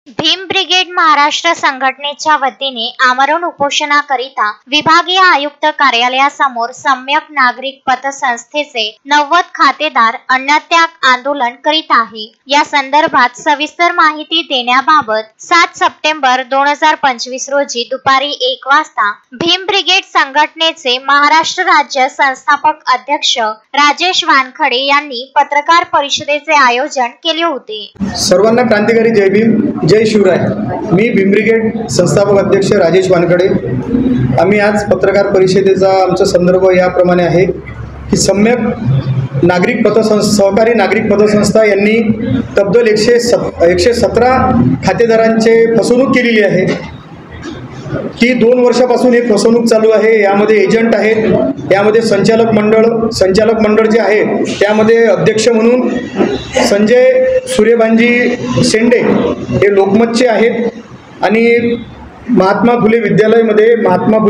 Bhim brigade Maharashtra संघटनेच्या वतीने आमरण उपोषणाकरिता विभागीय आयुक्त कार्यालयासमोर सम्यक नागरिक पतसंस्थेचे 90 खातेदार अन्नत्याग आंदोलन करीत आहे। या संदर्भात सविस्तर माहिती देण्याबाबत 7 सप्टेंबर 2025 रोजी दुपारी 1 वाजता भीम ब्रिगेड संघटनेचे महाराष्ट्र राज्य संस्थापक अध्यक्ष राजेश वानखडे यांनी पत्रकार परिषदेचे आयोजन केले होते। सर्वांना क्रांतिकारी जय भीम, जय शिवराय। मी भीम ब्रिगेड संस्थापक अध्यक्ष राजेश वानखडे। आम्ही आज पत्रकार परिषदेचा आमचा संदर्भ याप्रमाणे आहे की सम्यक नागरिक सहकारी नागरिक पतसंस्था यांनी तब्दल 117 खातेदारांचे फसवणूक केलेली आहे की 2 वर्षापासून ही फसवणूक चालू आहे। यामध्ये एजंट आहेत, यामध्ये संचालक मंडळ जे आहे त्यामध्ये अध्यक्ष म्हणून संजय सूर्यभानजी शेंडे हे लोकमतचे आहेत आणि महात्मा फुले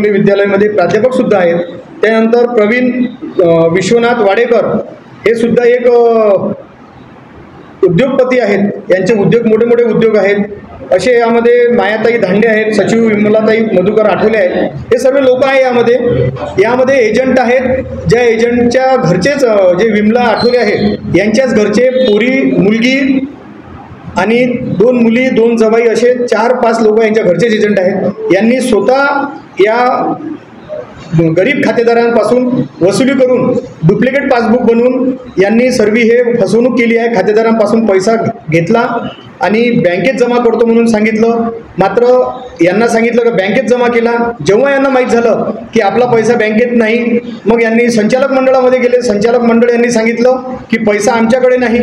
विद्यालयामध्ये प्राध्यापक सुद्धा आहेत। त्यानंतर प्रवीण विश्वनाथ वाडेकर हे सुद्धा एक उद्योगपती आहेत, यांचे मोठे उद्योग आहेत। असे यामध्ये मायाताई धांडे आहेत, सचिव विमलाताई मधुकर आठवले आहेत। हे सर्व लोक आहे। यामध्ये एजंट आहेत, ज्या एजंटच्या घरचेच जे विमला आठवले आहेत यांच्याच घरचे मुलगी आणि 2 मुली 2 जवाई असे 4-5 लोक यांच्या घरचेच एजंट आहेत। यांनी स्वतः या गरीब खातेदारांपासून वसुली करून डुप्लिकेट पासबुक बनवून यांनी सर्व हे फसवणूक केली आहे। खातेदारांपासून पैसा घेतला आणि बँकेत जमा करतो म्हणून सांगितलं, मात्र यांना सांगितलं की बँकेत जमा केला। जेव्हा यांना माहीत झालं की आपला पैसा बँकेत नाही, मग यांनी संचालक मंडळामध्ये गेले। संचालक मंडळ यांनी सांगितलं की पैसा आमच्याकडे नाही।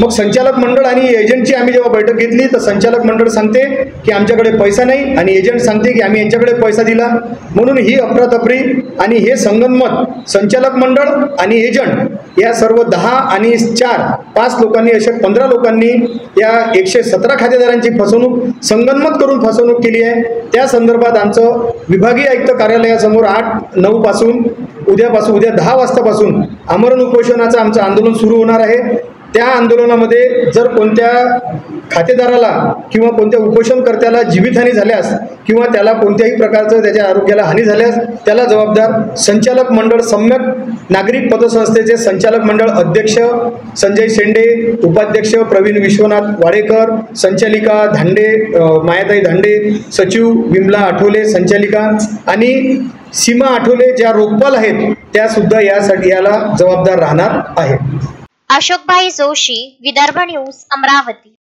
मग संचालक मंडळ आणि एजंटची आम्ही जेव्हा बैठक घेतली तर संचालक मंडळ सांगते की आमच्याकडे पैसा नाही आणि एजंट सांगते की आम्ही यांच्याकडे पैसा दिला। म्हणून ही अफरातफरी आणि हे संगनमत संचालक मंडळ आणि एजंट या सर्व 10 आणि 4-5 लोकांनी अशा 15 लोकांनी या 117 खातेदारांची फसवणूक संगनमत करून फसवणूक केली आहे। त्या संदर्भात आमचं विभागीय आयुक्त कार्यालयासमोर 8-9 पासून उद्या 10 वाजतापासून आमरण उपोषणाचं आमचं आंदोलन सुरू होणार आहे। त्या आंदोलनामध्ये जर कोणत्या खातेदाराला किंवा कोणत्या उपोषणकर्त्याला जीवितहानी झाल्यास किंवा त्याला कोणत्याही प्रकारचं त्याच्या आरोग्याला हानी झाल्यास त्याला जबाबदार संचालक मंडळ सम्यक नागरिक पतसंस्थेचे संचालक मंडळ अध्यक्ष संजय शेंडे, उपाध्यक्ष प्रवीण विश्वनाथ वाडेकर, संचालिका धांडे मायाताई धांडे, सचिव विमला आठवले संचालिका आणि सीमा आठवले ज्या रोकपाल आहेत त्या सुद्धा याला जबाबदार राहणार आहेत। अशोकभाई जोशी, विदर्भ न्यूज, अमरावती।